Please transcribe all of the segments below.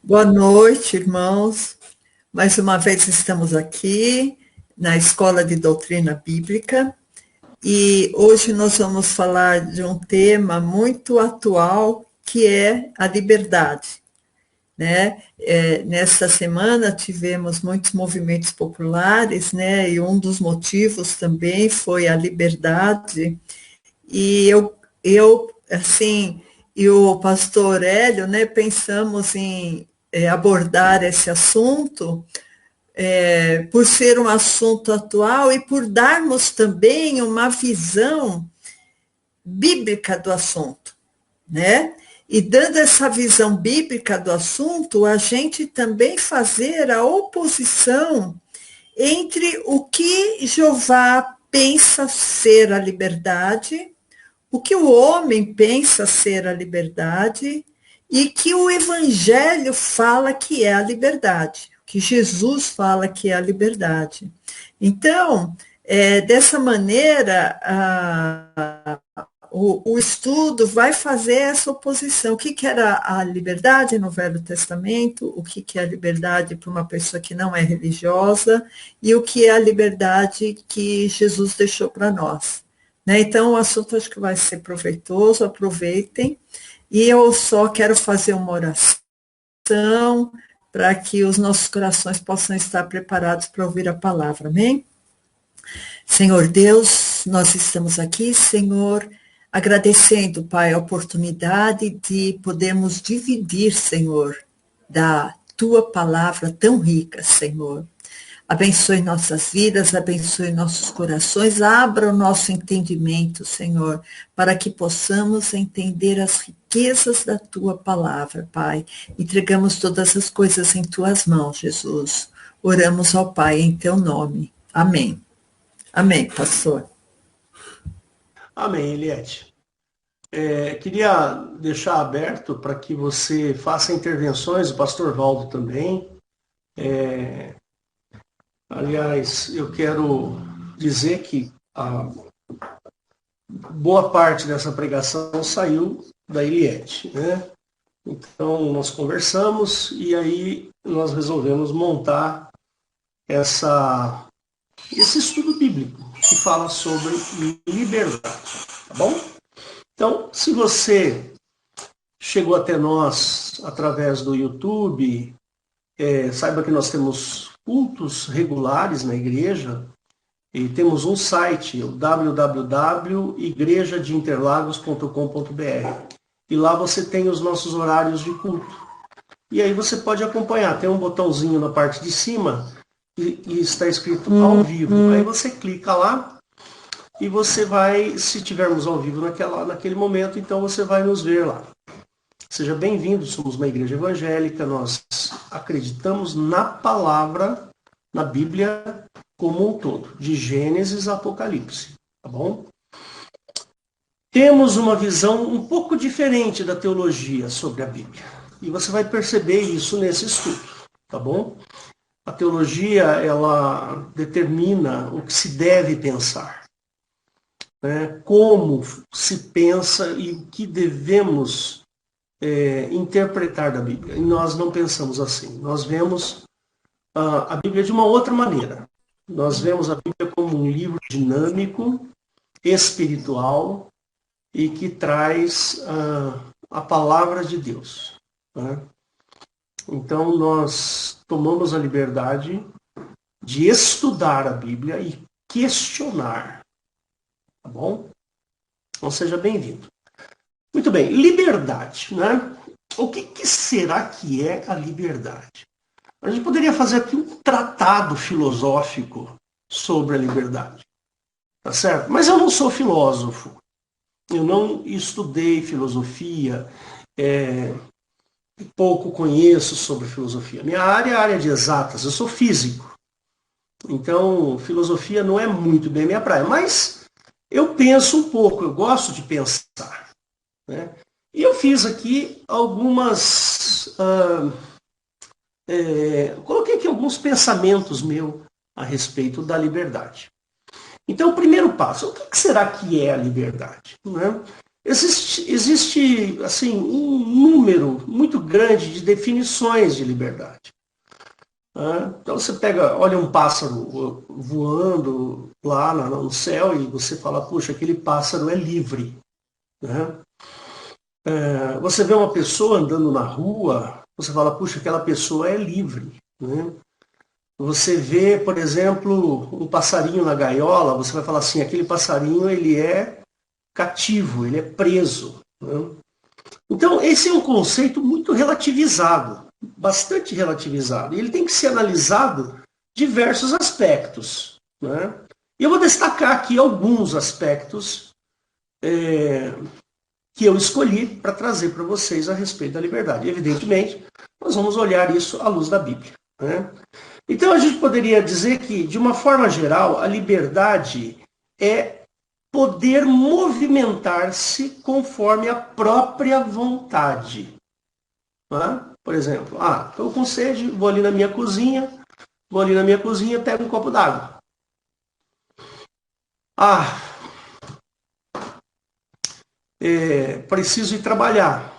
Boa noite, irmãos. Mais uma vez estamos aqui na Escola de Doutrina Bíblica e hoje nós vamos falar de um tema muito atual que é a liberdade, né? Nesta semana tivemos muitos movimentos populares, né? E um dos motivos também foi a liberdade. E eu assim, e o pastor Hélio, né, pensamos em abordar esse assunto, por ser um assunto atual e por darmos também uma visão bíblica do assunto, né? E dando essa visão bíblica do assunto, a gente também fazer a oposição entre o que Jeová pensa ser a liberdade, o que o homem pensa ser a liberdade e que o Evangelho fala que é a liberdade, que Jesus fala que é a liberdade. Então, dessa maneira, o estudo vai fazer essa oposição. O que era a liberdade no Velho Testamento, o que é a liberdade para uma pessoa que não é religiosa e o que é a liberdade que Jesus deixou para nós. Né? Então, o assunto acho que vai ser proveitoso, aproveitem. E eu só quero fazer uma oração para que os nossos corações possam estar preparados para ouvir a palavra. Amém? Senhor Deus, nós estamos aqui, Senhor, agradecendo, Pai, a oportunidade de podermos dividir, Senhor, da tua palavra tão rica, Senhor. Abençoe nossas vidas, abençoe nossos corações, abra o nosso entendimento, Senhor, para que possamos entender as riquezas da tua palavra, Pai. Entregamos todas as coisas em tuas mãos, Jesus. Oramos ao Pai em teu nome. Amém. Amém, pastor. Amém, Eliette. Queria deixar aberto para que você faça intervenções, o pastor Valdo também. Aliás, eu quero dizer que a boa parte dessa pregação saiu da Eliette, né? Então, nós conversamos e aí nós resolvemos montar esse estudo bíblico que fala sobre liberdade, tá bom? Então, se você chegou até nós através do YouTube, saiba que nós temos cultos regulares na igreja e temos um site, o www.igrejadeinterlagos.com.br, e lá você tem os nossos horários de culto. E aí você pode acompanhar, tem um botãozinho na parte de cima e está escrito ao vivo. Aí você clica lá e você vai, se tivermos ao vivo naquele momento, então você vai nos ver lá. Seja bem-vindo, somos uma igreja evangélica, nós acreditamos na palavra, na Bíblia como um todo, de Gênesis a Apocalipse, tá bom? Temos uma visão um pouco diferente da teologia sobre a Bíblia, e você vai perceber isso nesse estudo, tá bom? A teologia, ela determina o que se deve pensar, né? Como se pensa e o que devemos interpretar da Bíblia. E nós não pensamos assim. Nós vemos a Bíblia de uma outra maneira. Nós vemos a Bíblia como um livro dinâmico, espiritual e que traz a palavra de Deus, né? Então nós tomamos a liberdade de estudar a Bíblia e questionar, tá bom? Então seja bem-vindo. Muito bem, liberdade, né? O que será que é a liberdade? A gente poderia fazer aqui um tratado filosófico sobre a liberdade, tá certo? Mas eu não sou filósofo, eu não estudei filosofia, pouco conheço sobre filosofia. Minha área é a área de exatas, eu sou físico, então filosofia não é muito bem minha praia, mas eu penso um pouco, eu gosto de pensar, né? E eu fiz aqui algumas... coloquei aqui alguns pensamentos meus a respeito da liberdade. Então, o primeiro passo, o que será que é a liberdade? Né? Existe assim, um número muito grande de definições de liberdade. Então você olha um pássaro voando lá no céu e você fala, puxa, aquele pássaro é livre. Né? Você vê uma pessoa andando na rua, você fala, puxa, aquela pessoa é livre. Né? Você vê, por exemplo, um passarinho na gaiola, você vai falar assim, aquele passarinho ele é cativo, ele é preso. Né? Então, esse é um conceito muito relativizado, bastante relativizado. E ele tem que ser analisado diversos aspectos. Né? E eu vou destacar aqui alguns aspectos que eu escolhi para trazer para vocês a respeito da liberdade. Evidentemente, nós vamos olhar isso à luz da Bíblia. Né? Então, a gente poderia dizer que, de uma forma geral, a liberdade é poder movimentar-se conforme a própria vontade. Por exemplo, estou com sede, vou ali na minha cozinha, pego um copo d'água. Preciso ir trabalhar.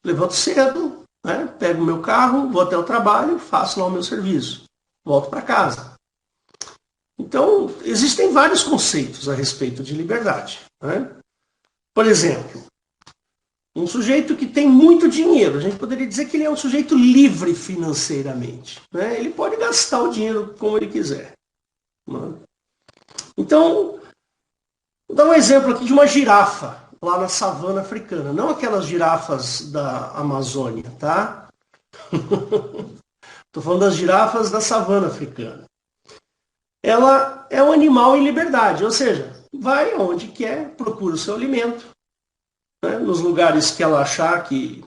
Levanto cedo, né, pego o meu carro, vou até o trabalho, faço lá o meu serviço. Volto para casa. Então, existem vários conceitos a respeito de liberdade. Né? Por exemplo, um sujeito que tem muito dinheiro, a gente poderia dizer que ele é um sujeito livre financeiramente. Né? Ele pode gastar o dinheiro como ele quiser. Né? Então, vou dar um exemplo aqui de uma girafa lá na savana africana. Não aquelas girafas da Amazônia, tá? Estou falando das girafas da savana africana. Ela é um animal em liberdade, ou seja, vai onde quer, procura o seu alimento, né? Nos lugares que ela achar que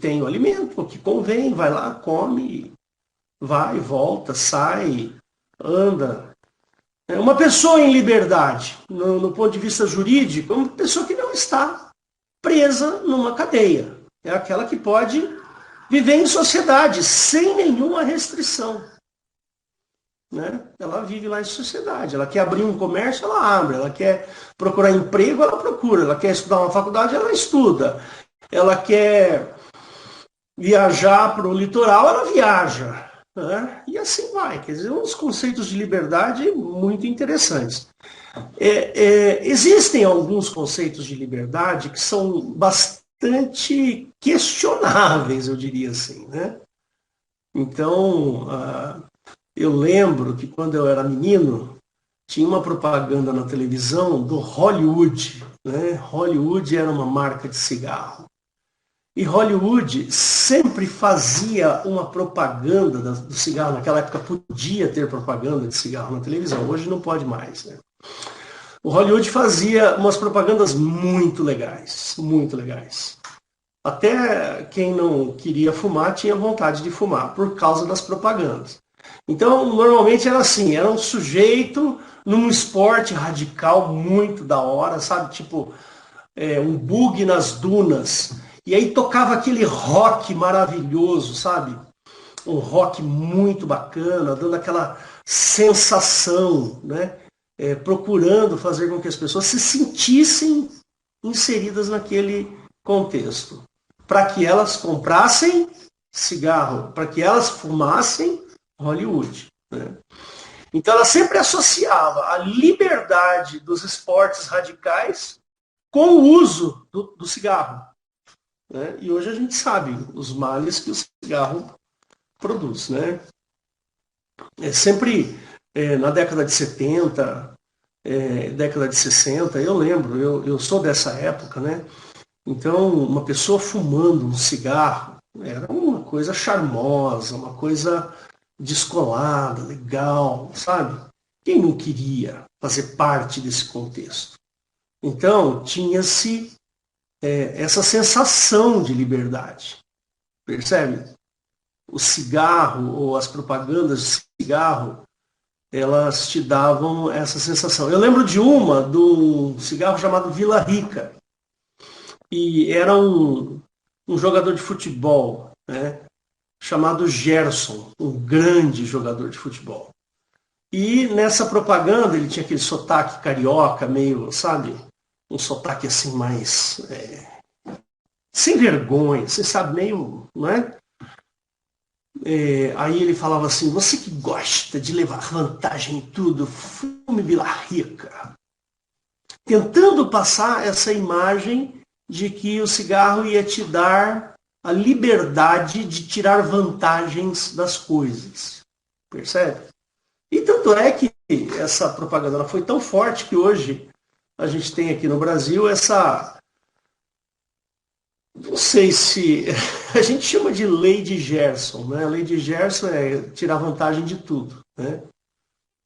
tem o alimento, ou que convém, vai lá, come, vai, volta, sai, anda. Uma pessoa em liberdade, no ponto de vista jurídico, é uma pessoa que não está presa numa cadeia. É aquela que pode viver em sociedade sem nenhuma restrição. Né? Ela vive lá em sociedade. Ela quer abrir um comércio, ela abre. Ela quer procurar emprego, ela procura. Ela quer estudar uma faculdade, ela estuda. Ela quer viajar para o litoral, ela viaja. Né? E assim vai. Quer dizer, uns conceitos de liberdade muito interessantes. Existem alguns conceitos de liberdade que são bastante questionáveis, eu diria assim. Né? Então, eu lembro que quando eu era menino, tinha uma propaganda na televisão do Hollywood. Né? Hollywood era uma marca de cigarro. E Hollywood sempre fazia uma propaganda do cigarro. Naquela época podia ter propaganda de cigarro na televisão, hoje não pode mais. Né? O Hollywood fazia umas propagandas muito legais, muito legais. Até quem não queria fumar tinha vontade de fumar, por causa das propagandas. Então, normalmente era assim, era um sujeito num esporte radical muito da hora, sabe? Tipo, um bug nas dunas. E aí tocava aquele rock maravilhoso, sabe? Um rock muito bacana, dando aquela sensação, né? Procurando fazer com que as pessoas se sentissem inseridas naquele contexto. Para que elas comprassem cigarro, para que elas fumassem Hollywood. Né? Então ela sempre associava a liberdade dos esportes radicais com o uso do cigarro. Né? E hoje a gente sabe os males que o cigarro produz. Né? Sempre na década de 70, década de 60, eu lembro, eu sou dessa época, né? Então uma pessoa fumando um cigarro era uma coisa charmosa, uma coisa descolada, legal, sabe? Quem não queria fazer parte desse contexto? Então, tinha-se essa sensação de liberdade, percebe? O cigarro ou as propagandas de cigarro, elas te davam essa sensação. Eu lembro de um cigarro chamado Vila Rica, e era um jogador de futebol, né? Chamado Gerson, um grande jogador de futebol. E nessa propaganda ele tinha aquele sotaque carioca, meio, sabe, um sotaque assim mais sem vergonha, você sabe, meio, não é? Aí ele falava assim, você que gosta de levar vantagem em tudo, fume Vila Rica. Tentando passar essa imagem de que o cigarro ia te dar a liberdade de tirar vantagens das coisas. Percebe? E tanto é que essa propaganda ela foi tão forte que hoje a gente tem aqui no Brasil essa... Não sei se... A gente chama de lei de Gerson, né? A lei de Gerson é tirar vantagem de tudo, né?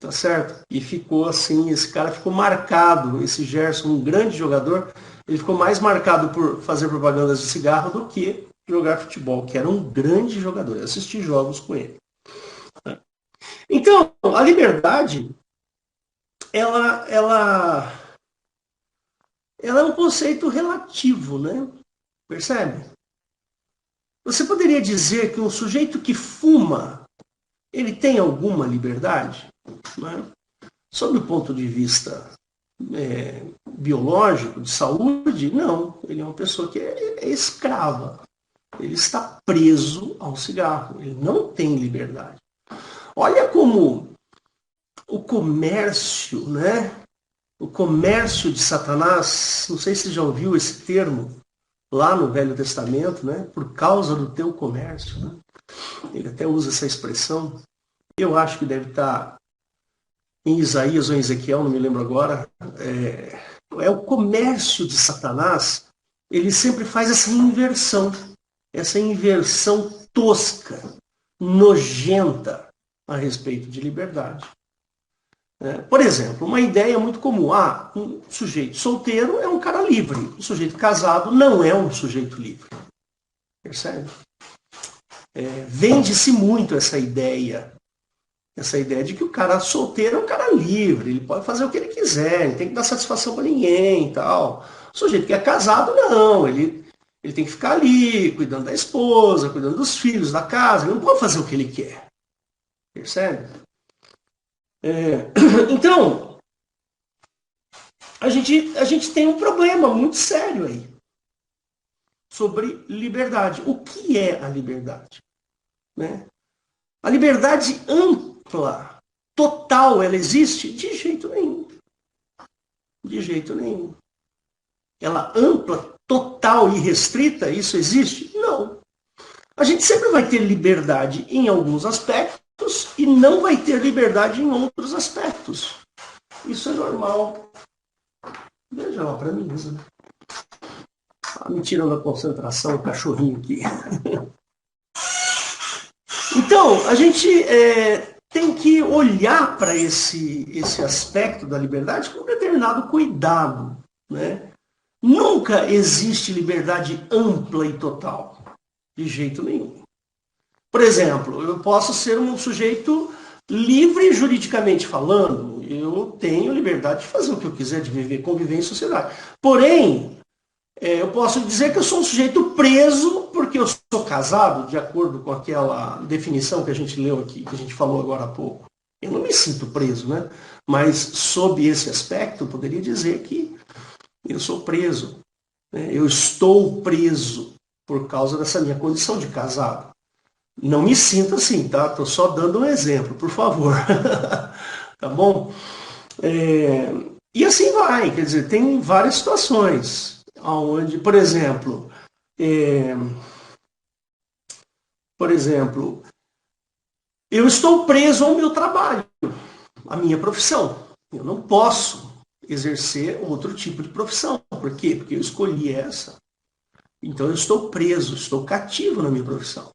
Tá certo? E ficou assim, esse cara ficou marcado, esse Gerson, um grande jogador, ele ficou mais marcado por fazer propagandas de cigarro do que jogar futebol, que era um grande jogador. Eu assisti jogos com ele. Então, a liberdade, ela é um conceito relativo, né? Percebe? Você poderia dizer que um sujeito que fuma, ele tem alguma liberdade? Né? Sob o ponto de vista biológico, de saúde, não. Ele é uma pessoa que é escrava. Ele está preso ao cigarro. Ele não tem liberdade. Olha como o comércio, né? O comércio de Satanás, não sei se você já ouviu esse termo lá no Velho Testamento, né? Por causa do teu comércio. Né? Ele até usa essa expressão. Eu acho que deve estar em Isaías ou em Ezequiel, não me lembro agora. É o comércio de Satanás. Ele sempre faz essa inversão tosca, nojenta a respeito de liberdade. Por exemplo, uma ideia muito comum. Um sujeito solteiro é um cara livre. Um sujeito casado não é um sujeito livre. Percebe? Vende-se muito essa ideia de que o cara solteiro é um cara livre, ele pode fazer o que ele quiser, ele tem que dar satisfação para ninguém e tal. O sujeito que é casado, não, ele tem que ficar ali, cuidando da esposa, cuidando dos filhos, da casa, ele não pode fazer o que ele quer. Percebe? Então, a gente tem um problema muito sério aí sobre liberdade. O que é a liberdade? Né? A liberdade ampla, total, ela existe? De jeito nenhum. De jeito nenhum. Ela ampla, total e restrita, isso existe? Não. A gente sempre vai ter liberdade em alguns aspectos e não vai ter liberdade em outros aspectos. Isso é normal. Veja lá para mim, né? Me tirando a concentração, o cachorrinho aqui. Então, a gente tem que olhar para esse aspecto da liberdade com um determinado cuidado. Né? Nunca existe liberdade ampla e total. De jeito nenhum. Por exemplo, eu posso ser um sujeito livre juridicamente falando. Eu tenho liberdade de fazer o que eu quiser, de viver, conviver em sociedade. Porém, eu posso dizer que eu sou um sujeito preso porque eu sou casado, de acordo com aquela definição que a gente leu aqui, que a gente falou agora há pouco. Eu não me sinto preso, né? Mas, sob esse aspecto, eu poderia dizer que eu sou preso. Né? Eu estou preso por causa dessa minha condição de casado. Não me sinto assim, tá? Estou só dando um exemplo, por favor. Tá bom? E assim vai, quer dizer, tem várias situações onde, por exemplo, eu estou preso ao meu trabalho, à minha profissão. Eu não posso exercer outro tipo de profissão. Por quê? Porque eu escolhi essa. Então eu estou preso, estou cativo na minha profissão.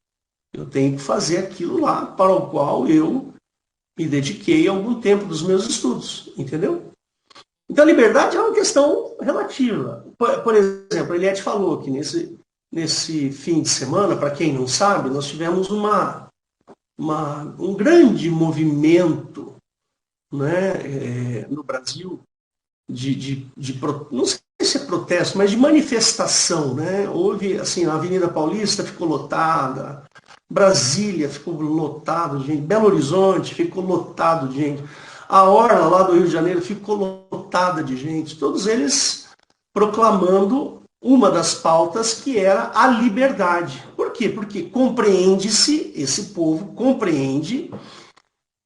Eu tenho que fazer aquilo lá para o qual eu me dediquei algum tempo dos meus estudos, entendeu? Então a liberdade é uma questão relativa. Por exemplo, a Eliette falou que nesse fim de semana, para quem não sabe, nós tivemos um grande movimento, né, no Brasil não sei se é protesto, mas de manifestação. Né? Houve, assim, a Avenida Paulista ficou lotada, Brasília ficou lotado de gente, Belo Horizonte ficou lotado de gente, a Orla lá do Rio de Janeiro ficou lotada de gente, todos eles proclamando uma das pautas que era a liberdade. Por quê? Porque compreende-se, esse povo compreende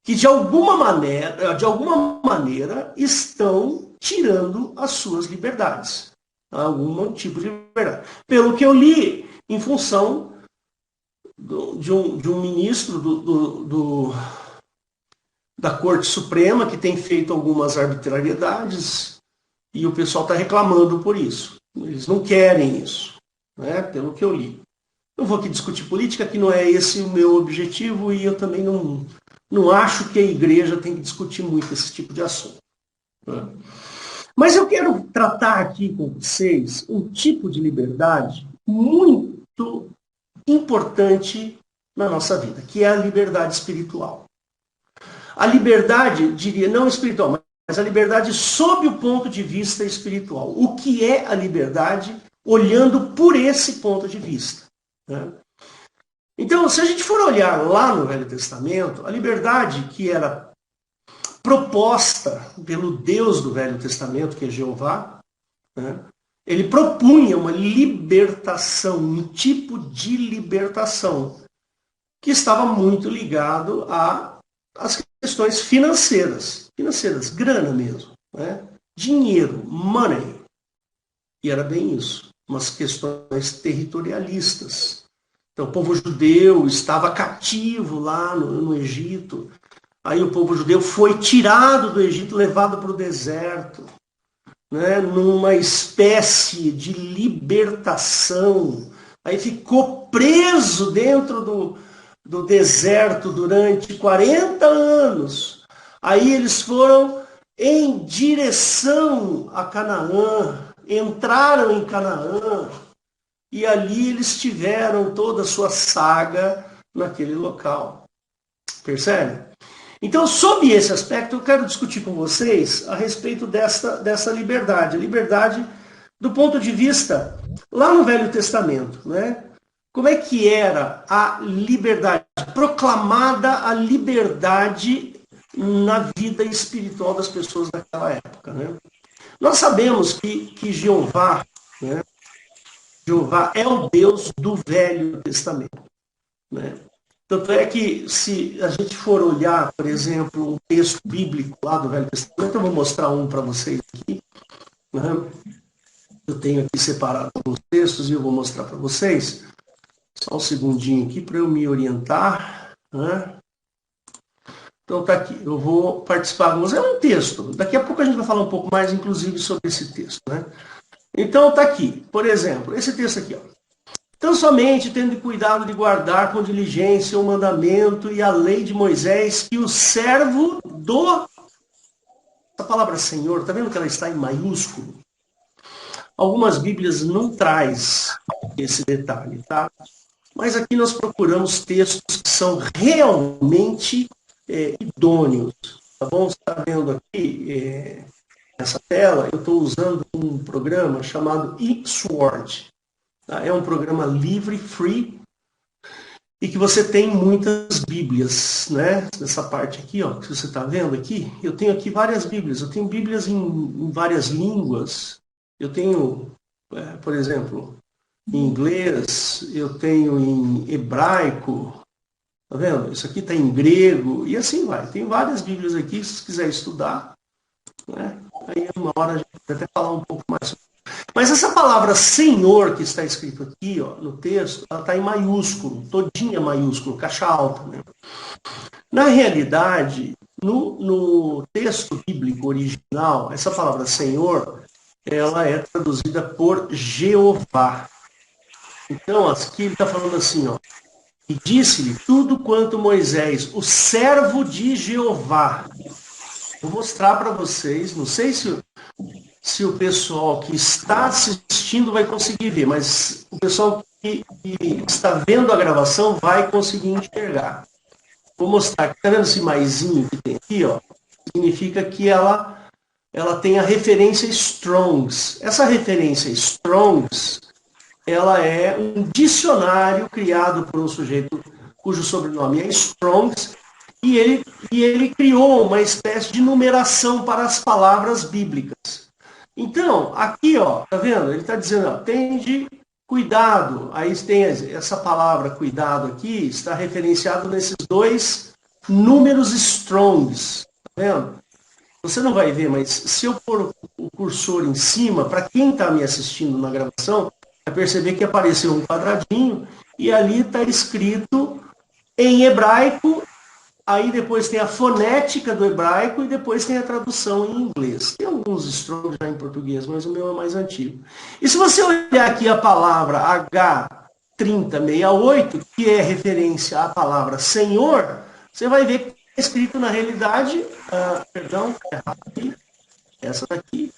que de alguma maneira estão tirando as suas liberdades. Algum tipo de liberdade. Pelo que eu li, em função de um ministro da Corte Suprema que tem feito algumas arbitrariedades e o pessoal está reclamando por isso. Eles não querem isso, né? Pelo que eu li. Não vou aqui discutir política, que não é esse o meu objetivo, e eu também não acho que a igreja tem que discutir muito esse tipo de assunto. Né? Mas eu quero tratar aqui com vocês um tipo de liberdade muito importante na nossa vida, que é a liberdade espiritual. A liberdade, diria, não espiritual, mas a liberdade sob o ponto de vista espiritual. O que é a liberdade olhando por esse ponto de vista? Né? Então, se a gente for olhar lá no Velho Testamento, a liberdade que era proposta pelo Deus do Velho Testamento, que é Jeová, né? Ele propunha uma libertação, um tipo de libertação, que estava muito ligado às questões financeiras, grana mesmo, né? Dinheiro, money. E era bem isso, umas questões territorialistas. Então o povo judeu estava cativo lá no Egito, aí o povo judeu foi tirado do Egito, levado para o deserto, né? Numa espécie de libertação. Aí ficou preso dentro do deserto durante 40 anos. Aí eles foram em direção a Canaã, entraram em Canaã, e ali eles tiveram toda a sua saga naquele local. Percebe? Então, sob esse aspecto, eu quero discutir com vocês a respeito dessa liberdade. A liberdade do ponto de vista lá no Velho Testamento, né? Como é que era a liberdade, proclamada a liberdade na vida espiritual das pessoas daquela época, né? Nós sabemos que Jeová, né? Jeová é o Deus do Velho Testamento, né? Tanto é que, se a gente for olhar, por exemplo, um texto bíblico lá do Velho Testamento, eu vou mostrar um para vocês aqui, né? Eu tenho aqui separado alguns textos e eu vou mostrar para vocês. Só um segundinho aqui para eu me orientar. Né? Então tá aqui, eu vou participar com vocês. É um texto, daqui a pouco a gente vai falar um pouco mais, inclusive, sobre esse texto. Né? Então tá aqui, por exemplo, esse texto aqui, ó. Então somente tendo cuidado de guardar com diligência o mandamento e a lei de Moisés, que o servo do... Essa palavra Senhor, tá vendo que ela está em maiúsculo? Algumas Bíblias não traz esse detalhe, tá? Mas aqui nós procuramos textos que são realmente idôneos, tá bom? Você está vendo aqui nessa tela, eu estou usando um programa chamado eSword. É um programa livre, free, e que você tem muitas bíblias, né? Nessa parte aqui, ó, que você está vendo aqui, eu tenho aqui várias bíblias. Eu tenho bíblias em várias línguas. Eu tenho, por exemplo, em inglês, eu tenho em hebraico, tá vendo? Isso aqui está em grego, e assim vai. Tem várias bíblias aqui, se você quiser estudar, né? Aí uma hora a gente vai até falar um pouco mais sobre. Mas essa palavra Senhor que está escrito aqui, ó, no texto, ela está em maiúsculo, todinha maiúsculo, caixa alta. Né? Na realidade, no texto bíblico original, essa palavra Senhor, ela é traduzida por Jeová. Então, aqui ele está falando assim, ó, e disse-lhe tudo quanto Moisés, o servo de Jeová. Vou mostrar para vocês, não sei se o pessoal que está assistindo vai conseguir ver, mas o pessoal que está vendo a gravação vai conseguir enxergar. Vou mostrar, está vendo esse maisinho que tem aqui, ó? Significa que ela tem a referência Strongs. Essa referência Strongs, ela é um dicionário criado por um sujeito cujo sobrenome é Strongs, e ele criou uma espécie de numeração para as palavras bíblicas. Então, aqui, ó, tá vendo? Ele está dizendo, ó, tende cuidado. Aí tem essa palavra cuidado aqui, está referenciado nesses dois números strongs. Tá vendo? Você não vai ver, mas se eu pôr o cursor em cima, para quem está me assistindo na gravação, vai perceber que apareceu um quadradinho e ali está escrito em hebraico. Aí depois tem a fonética do hebraico e depois tem a tradução em inglês. Tem alguns strongs já em português, mas o meu é mais antigo. E se você olhar aqui a palavra H3068, que é referência à palavra Senhor, você vai ver que está escrito na realidade, perdão, aqui, essa daqui,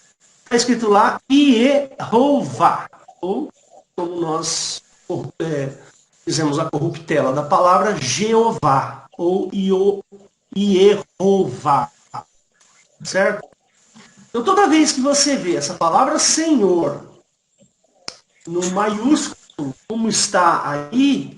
está escrito lá Iehová, ou como nós fizemos a corruptela da palavra Jeová, ou Iehová, certo? Então, toda vez que você vê essa palavra Senhor no maiúsculo, como está aí,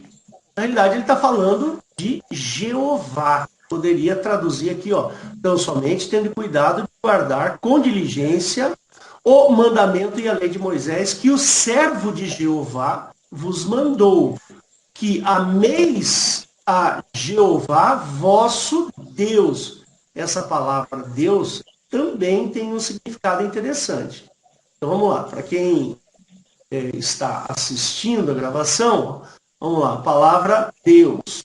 na realidade ele está falando de Jeová. Poderia traduzir aqui, ó, então somente tendo cuidado de guardar com diligência o mandamento e a lei de Moisés que o servo de Jeová vos mandou, que ameis a Jeová, vosso Deus. Essa palavra Deus também tem um significado interessante. Então vamos lá, para quem está assistindo a gravação, vamos lá, a palavra Deus.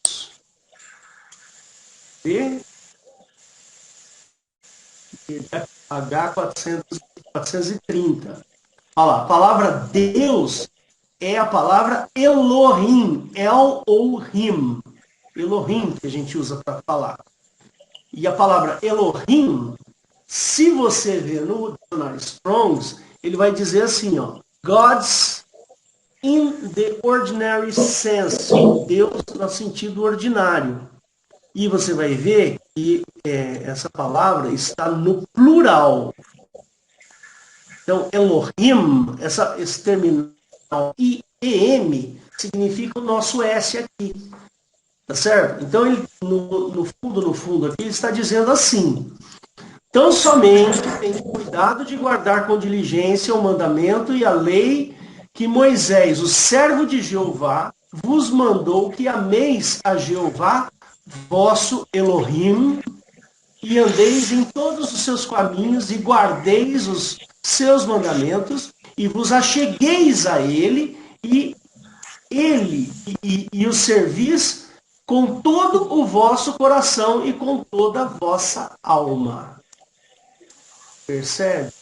H430. Olha lá, a palavra Deus é a palavra Elohim, El-O-Him. Elohim, que a gente usa para falar. E a palavra Elohim, se você ver no dicionário Strongs, ele vai dizer assim, ó, Gods in the ordinary sense, Deus no sentido ordinário. E você vai ver que essa palavra está no plural. Então, Elohim, esse terminal I-E-M, significa o nosso S aqui. Tá certo? Então, ele, no fundo aqui, ele está dizendo assim: tão somente tem cuidado de guardar com diligência o mandamento e a lei que Moisés, o servo de Jeová, vos mandou, que ameis a Jeová, vosso Elohim, e andeis em todos os seus caminhos e guardeis os seus mandamentos e vos achegueis a ele e o servis com todo o vosso coração e com toda a vossa alma. Percebe?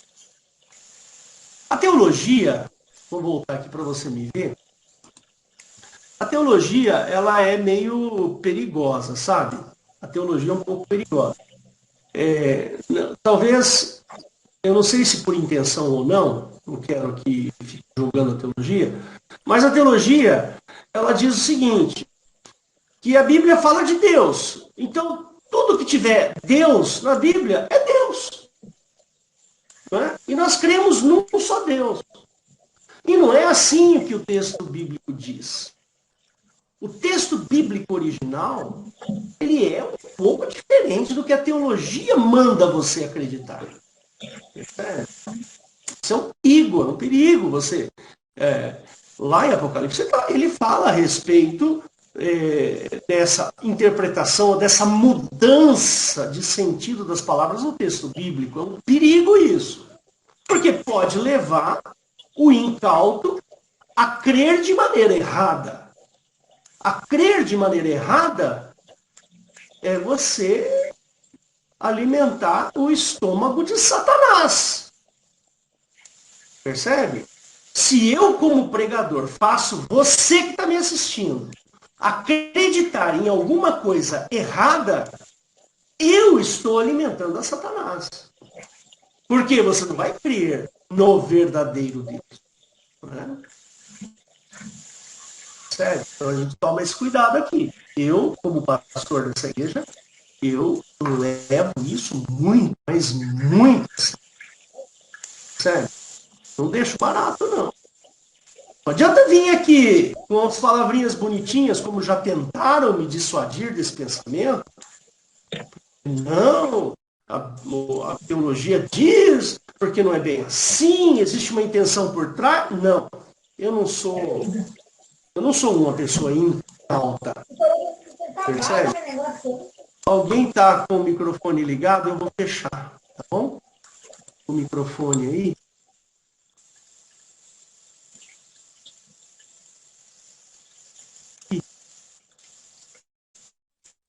A teologia, vou voltar aqui para você me ver. A teologia, ela é meio perigosa, sabe? A teologia é um pouco perigosa. Talvez, eu não sei se por intenção ou não quero que fique julgando a teologia, mas a teologia, ela diz o seguinte, que a Bíblia fala de Deus. Então, tudo que tiver Deus na Bíblia é Deus. Não é? E nós cremos num só Deus. E não é assim que o texto bíblico diz. O texto bíblico original, ele é um pouco diferente do que a teologia manda você acreditar. Isso é um perigo você... lá em Apocalipse, ele fala a respeito dessa interpretação, dessa mudança de sentido das palavras no texto bíblico. É um perigo isso. Porque pode levar o incauto a crer de maneira errada. A crer de maneira errada é você alimentar o estômago de Satanás. Percebe? Se eu, como pregador, faço você que está me assistindo acreditar em alguma coisa errada, eu estou alimentando a Satanás. Porque você não vai crer no verdadeiro Deus. Né? Sério? Então a gente toma esse cuidado aqui. Eu, como pastor dessa igreja, eu levo isso muito, mas muito. Sério? Não deixo barato, não. Não adianta vir aqui com as palavrinhas bonitinhas, como já tentaram me dissuadir desse pensamento. Não, a teologia diz, porque não é bem assim, existe uma intenção por trás. Não, eu não sou uma pessoa incauta, percebe? Alguém está com o microfone ligado, eu vou fechar, tá bom? O microfone aí.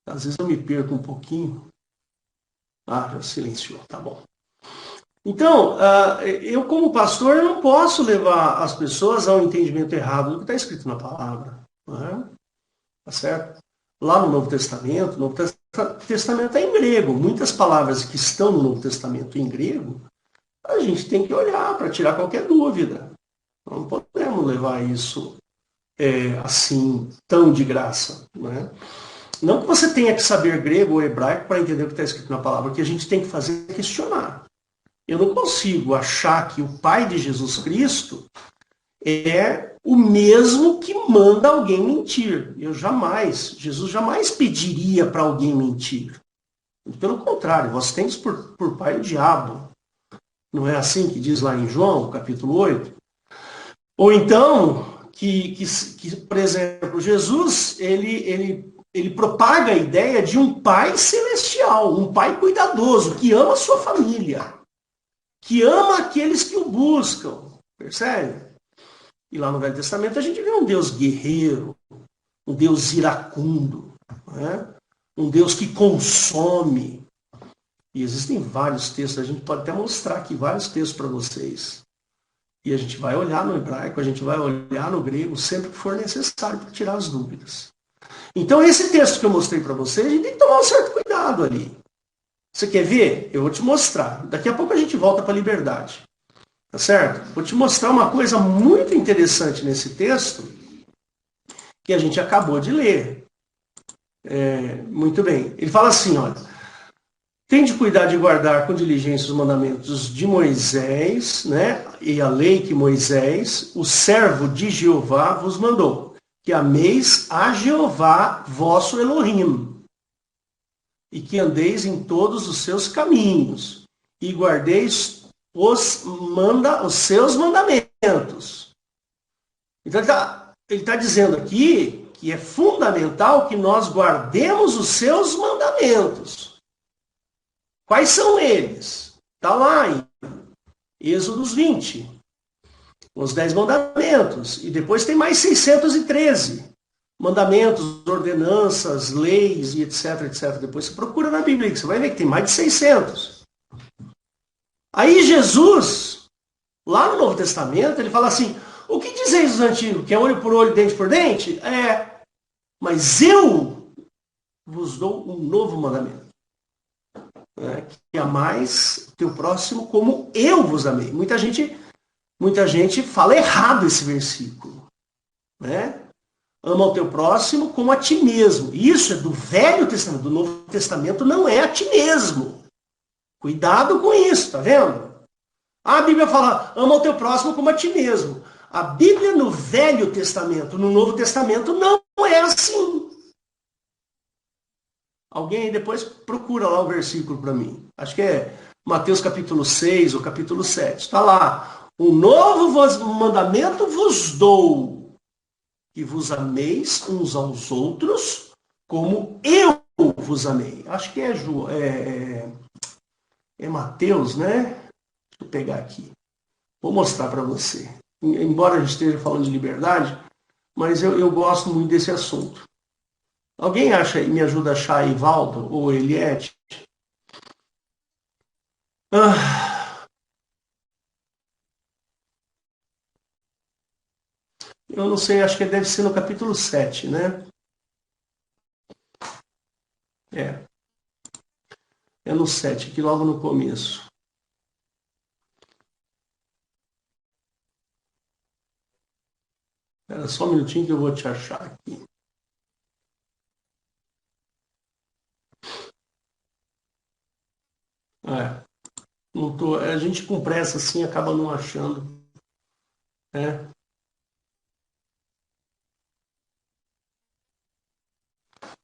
Às vezes eu me perco um pouquinho. Ah, já silenciou, tá bom. Então, eu como pastor, eu não posso levar as pessoas ao entendimento errado do que está escrito na palavra. Não é? Tá certo? Lá no Novo Testamento, o Novo Testamento é em grego. Muitas palavras que estão no Novo Testamento em grego, a gente tem que olhar para tirar qualquer dúvida. Não podemos levar isso assim, tão de graça. Né? Não que você tenha que saber grego ou hebraico para entender o que está escrito na palavra. O que a gente tem que fazer é questionar. Eu não consigo achar que o Pai de Jesus Cristo é o mesmo que manda alguém mentir. Jesus jamais pediria para alguém mentir. Pelo contrário, vós tendes por pai o diabo. Não é assim que diz lá em João, capítulo 8? Ou então, por exemplo, Jesus, ele propaga a ideia de um pai celestial, um pai cuidadoso, que ama a sua família, que ama aqueles que o buscam. Percebe? E lá no Velho Testamento a gente vê um Deus guerreiro, um Deus iracundo, né? Um Deus que consome. E existem vários textos, a gente pode até mostrar aqui vários textos para vocês. E a gente vai olhar no hebraico, a gente vai olhar no grego, sempre que for necessário para tirar as dúvidas. Então esse texto que eu mostrei para vocês, a gente tem que tomar um certo cuidado ali. Você quer ver? Eu vou te mostrar. Daqui a pouco a gente volta para a liberdade. Tá certo? Vou te mostrar uma coisa muito interessante nesse texto que a gente acabou de ler. Muito bem. Ele fala assim, olha. Tende cuidado de guardar com diligência os mandamentos de Moisés, né? E a lei que Moisés, o servo de Jeová, vos mandou. Que ameis a Jeová, vosso Elohim. E que andeis em todos os seus caminhos. E guardeis os seus mandamentos. Então ele tá dizendo aqui que é fundamental que nós guardemos os seus mandamentos. Quais são eles? Está lá em Êxodos 20, os 10 mandamentos. E depois tem mais 613 mandamentos, ordenanças, leis e etc, etc. Depois você procura na Bíblia, você vai ver que tem mais de 600. Aí Jesus, lá no Novo Testamento, ele fala assim, o que dizeis os antigos? Que é olho por olho, dente por dente? Mas eu vos dou um novo mandamento. Que amais teu próximo como eu vos amei. Muita gente fala errado esse versículo. Né? Ama o teu próximo como a ti mesmo. Isso é do Velho Testamento. Do Novo Testamento não é a ti mesmo. Cuidado com isso, tá vendo? A Bíblia fala, ama o teu próximo como a ti mesmo. A Bíblia no Velho Testamento, no Novo Testamento, não é assim. Alguém aí depois procura lá o versículo para mim. Acho que é Mateus capítulo 6 ou capítulo 7. Está lá. Um novo mandamento vos dou, que vos ameis uns aos outros, como eu vos amei. Acho que é Mateus, né? Deixa eu pegar aqui. Vou mostrar para você. Embora a gente esteja falando de liberdade, mas eu gosto muito desse assunto. Alguém acha e me ajuda a achar aí, Valdo ou Eliette? Eu não sei, acho que deve ser no capítulo 7, né? É no 7, aqui logo no começo. Espera só um minutinho que eu vou te achar aqui. A gente com pressa assim acaba não achando. Né?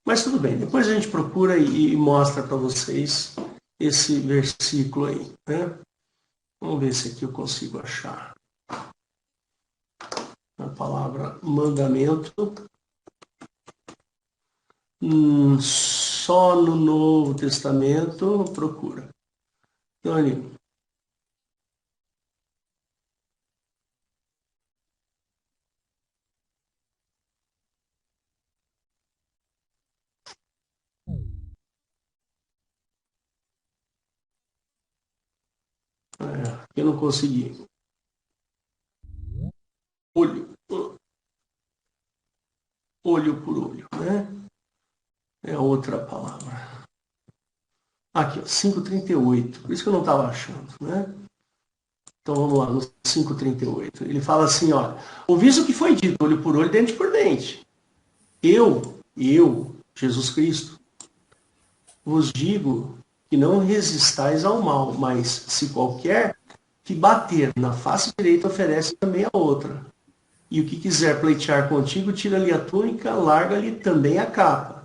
Mas tudo bem, depois a gente procura e mostra para vocês esse versículo aí, né? Vamos ver se aqui eu consigo achar a palavra mandamento. Só no Novo Testamento, procura. Tony. Eu não consegui. Olho por olho, né? É outra palavra. Aqui, ó, 5:38. Por isso que eu não estava achando, né? Então vamos lá, no 5:38. Ele fala assim, ó, ouvis o que foi dito, olho por olho, dente por dente. Eu, Jesus Cristo, vos digo que não resistais ao mal, mas se qualquer que bater na face direita oferece também a outra. E o que quiser pleitear contigo, tira-lhe a túnica, larga-lhe também a capa.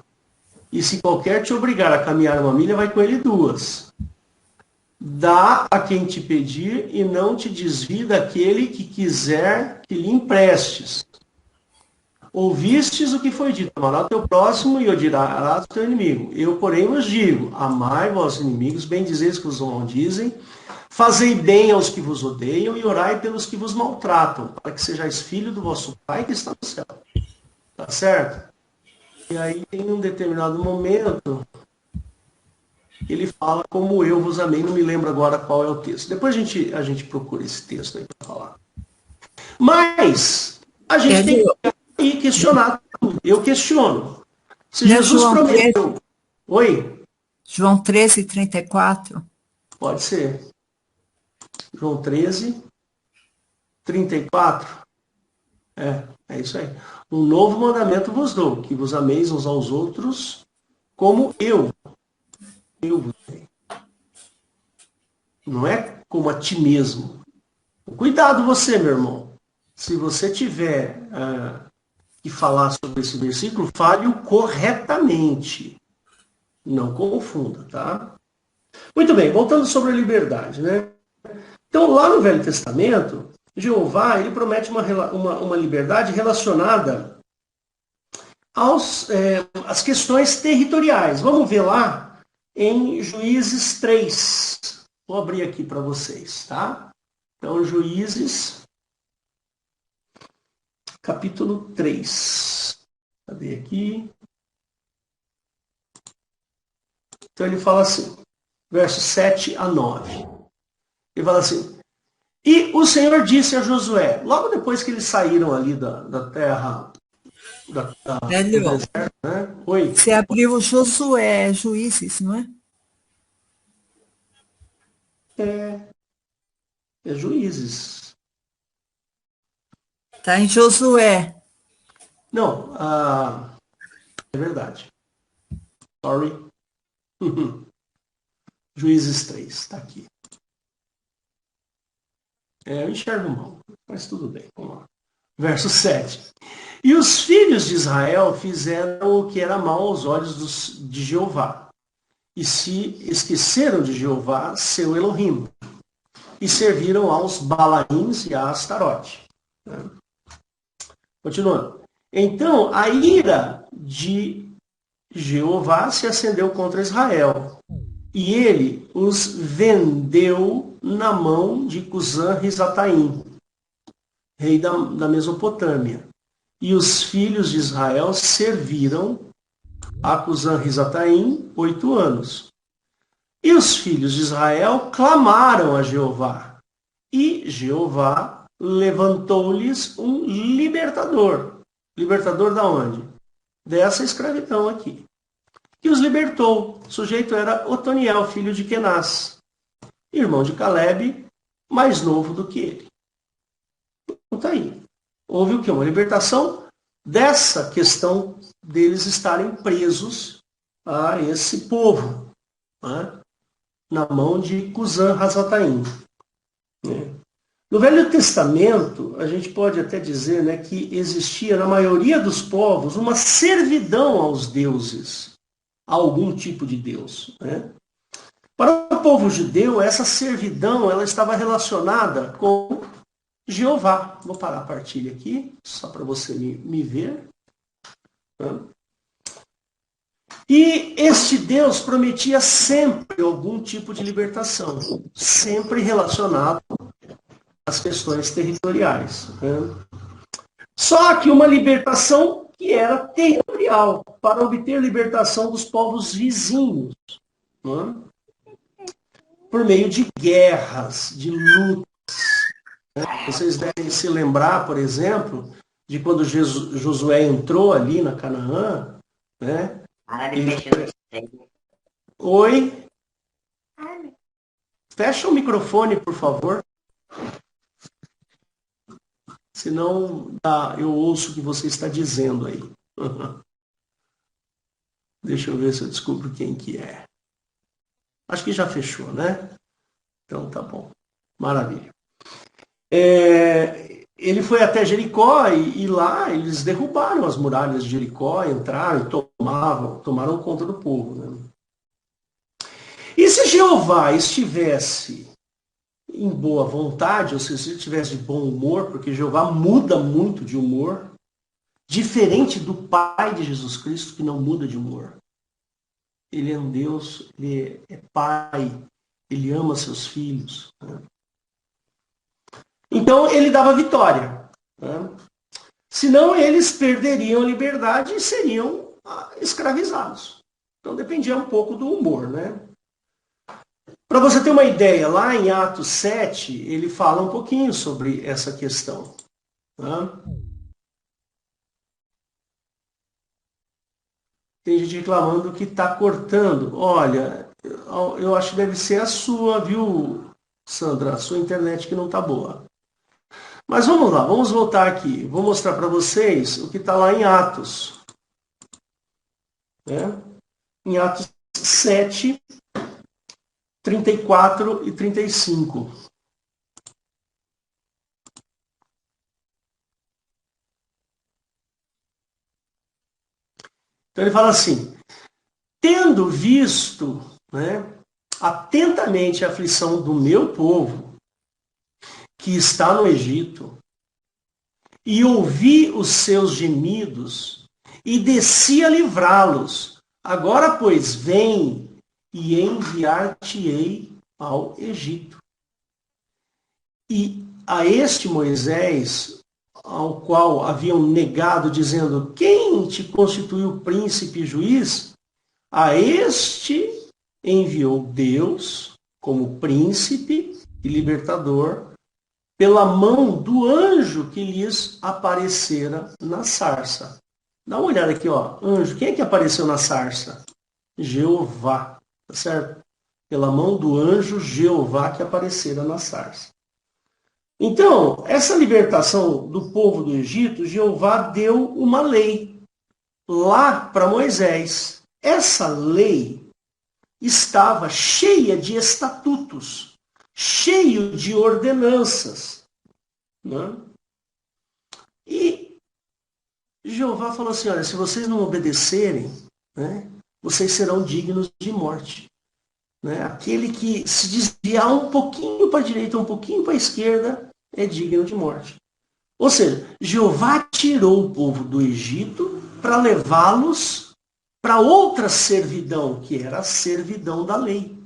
E se qualquer te obrigar a caminhar 1 milha, vai com ele 2. Dá a quem te pedir e não te desvie daquele que quiser que lhe emprestes. Ouvistes o que foi dito, amarás o teu próximo e odiarás o teu inimigo. Eu, porém, vos digo, amai vossos inimigos, bendizeis os que vos maldizem, fazei bem aos que vos odeiam e orai pelos que vos maltratam, para que sejais filho do vosso Pai que está no céu. Tá certo? E aí, em um determinado momento, ele fala como eu vos amei, não me lembro agora qual é o texto. Depois a gente procura esse texto aí para falar. Mas, a gente tem que ir questionar tudo. Eu questiono. Se Jesus prometeu... Oi? João 13:34. Pode ser. João 13:34. É isso aí. Um novo mandamento vos dou, que vos ameis uns aos outros, como eu vos amei. Não é como a ti mesmo. Cuidado você, meu irmão. Se você tiver que falar sobre esse versículo, fale-o corretamente. Não confunda, tá? Muito bem, voltando sobre a liberdade, né? Então, lá no Velho Testamento, Jeová, ele promete uma liberdade relacionada às questões territoriais. Vamos ver lá em Juízes 3. Vou abrir aqui para vocês, tá? Então, Juízes, capítulo 3. Cadê aqui? Então, ele fala assim, versos 7 a 9. Ele fala assim, e o Senhor disse a Josué, logo depois que eles saíram ali da terra, do deserto, né? Oi? Você abriu Josué, Juízes, não é? É Juízes. Está em Josué. Não, é verdade. Sorry. Juízes 3, está aqui. Eu enxergo mal, mas tudo bem, vamos lá. Verso 7. E os filhos de Israel fizeram o que era mal aos olhos de Jeová. E se esqueceram de Jeová, seu Elohim. E serviram aos Balaíns e a Astarote. Continuando. Então, a ira de Jeová se acendeu contra Israel. E ele os vendeu na mão de Cusã-Risataim, rei da Mesopotâmia. E os filhos de Israel serviram a Cusã-Risataim 8 anos. E os filhos de Israel clamaram a Jeová. E Jeová levantou-lhes um libertador. Libertador da onde? Dessa escravidão aqui. Que os libertou. O sujeito era Otoniel, filho de Kenaz, irmão de Caleb, mais novo do que ele. Então tá aí. Houve o quê? Uma libertação dessa questão deles estarem presos a esse povo, né? Na mão de Cusã-Risataim. Né? No Velho Testamento, a gente pode até dizer, né, que existia na maioria dos povos uma servidão aos deuses, a algum tipo de Deus. Né? Para o o povo judeu, essa servidão, ela estava relacionada com Jeová. Vou parar a partilha aqui, só para você me ver. E este Deus prometia sempre algum tipo de libertação, sempre relacionado às questões territoriais. Só que uma libertação que era territorial, para obter libertação dos povos vizinhos, por meio de guerras, de lutas. Vocês devem se lembrar, por exemplo, de quando Josué entrou ali na Canaã, né? Oi? Fecha o microfone, por favor. Senão eu ouço o que você está dizendo aí. Deixa eu ver se eu descubro quem que é. Acho que já fechou, né? Então tá bom. Maravilha. Ele foi até Jericó e lá eles derrubaram as muralhas de Jericó, entraram e tomaram conta do povo. Né? E se Jeová estivesse em boa vontade, ou seja, se ele estivesse de bom humor, porque Jeová muda muito de humor, diferente do Pai de Jesus Cristo, que não muda de humor. Ele é um Deus, ele é Pai, ele ama seus filhos. Né? Então, ele dava vitória. Né? Senão, eles perderiam a liberdade e seriam escravizados. Então, dependia um pouco do humor. Né? Para você ter uma ideia, lá em Atos 7, ele fala um pouquinho sobre essa questão. Tá? Tem gente reclamando que está cortando. Olha, eu acho que deve ser a sua, viu, Sandra? A sua internet que não está boa. Mas vamos lá, vamos voltar aqui. Vou mostrar para vocês o que está lá em Atos. Né? Em Atos 7, 34 e 35. Então ele fala assim, tendo visto, né, atentamente a aflição do meu povo, que está no Egito, e ouvi os seus gemidos, e desci a livrá-los. Agora, pois, vem e enviar-te-ei ao Egito. E a este Moisés, ao qual haviam negado, dizendo, quem te constituiu príncipe e juiz? A este enviou Deus como príncipe e libertador pela mão do anjo que lhes aparecera na sarça. Dá uma olhada aqui, ó. Anjo, quem é que apareceu na sarça? Jeová, tá certo? Pela mão do anjo Jeová que aparecera na sarça. Então, essa libertação do povo do Egito, Jeová deu uma lei lá para Moisés. Essa lei estava cheia de estatutos, cheio de ordenanças. Né? E Jeová falou assim, olha, se vocês não obedecerem, né, vocês serão dignos de morte. Né? Aquele que se desviar um pouquinho para a direita, um pouquinho para a esquerda, é digno de morte. Ou seja, Jeová tirou o povo do Egito para levá-los para outra servidão, que era a servidão da lei.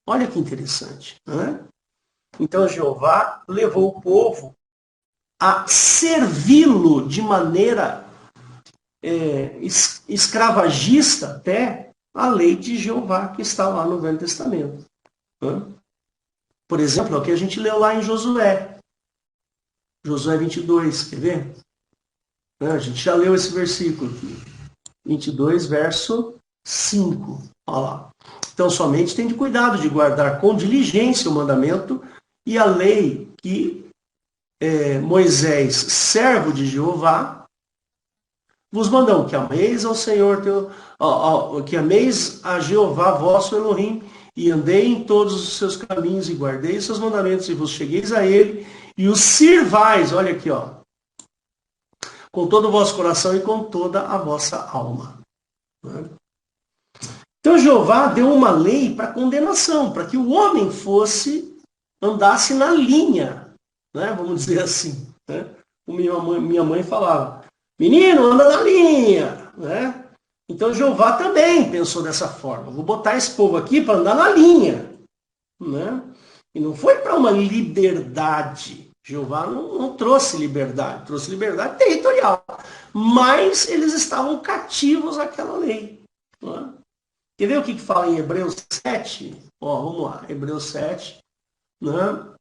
Olha que interessante. Né? Então Jeová levou o povo a servi-lo de maneira escravagista até a lei de Jeová que está lá no Velho Testamento. Né? Por exemplo, é o que a gente leu lá em Josué. Josué 22, quer ver? A gente já leu esse versículo aqui. 22, verso 5. Olha lá. Então, somente tem de cuidado de guardar com diligência o mandamento e a lei que Moisés, servo de Jeová, vos mandou, que ameis ao Senhor teu, que ameis a Jeová vosso Elohim, e andei em todos os seus caminhos, e guardei os seus mandamentos, e vos chegueis a ele, e os sirvais, olha aqui, ó, com todo o vosso coração e com toda a vossa alma. Então Então Jeová deu uma lei para condenação, para que o homem andasse na linha, né? Vamos dizer assim. Né? Minha mãe falava, menino, anda na linha. Né? Então Jeová também pensou dessa forma. Vou botar esse povo aqui para andar na linha. Né? E não foi para uma liberdade. Jeová não trouxe liberdade, trouxe liberdade territorial. Mas eles estavam cativos àquela lei. Né? Quer ver o que fala em Hebreus 7? Ó, vamos lá, Hebreus 7. Né?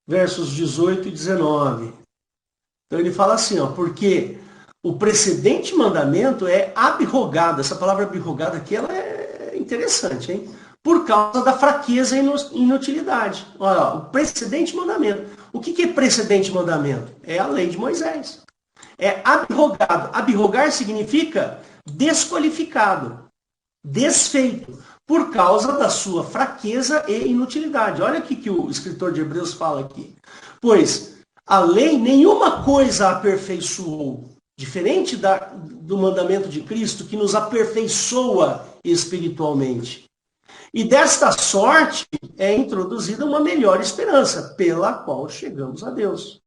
Versos 18 e 19. Então ele fala assim, ó, porque o precedente mandamento é abrogado. Essa palavra abrogada aqui ela é interessante, hein? Por causa da fraqueza e inutilidade. Olha, o precedente mandamento. O que é precedente mandamento? É a lei de Moisés. É abrogado. Abrogar significa desqualificado, desfeito, por causa da sua fraqueza e inutilidade. Olha o que o escritor de Hebreus fala aqui. Pois a lei nenhuma coisa aperfeiçoou, diferente do mandamento de Cristo, que nos aperfeiçoa espiritualmente. E desta sorte é introduzida uma melhor esperança, pela qual chegamos a Deus.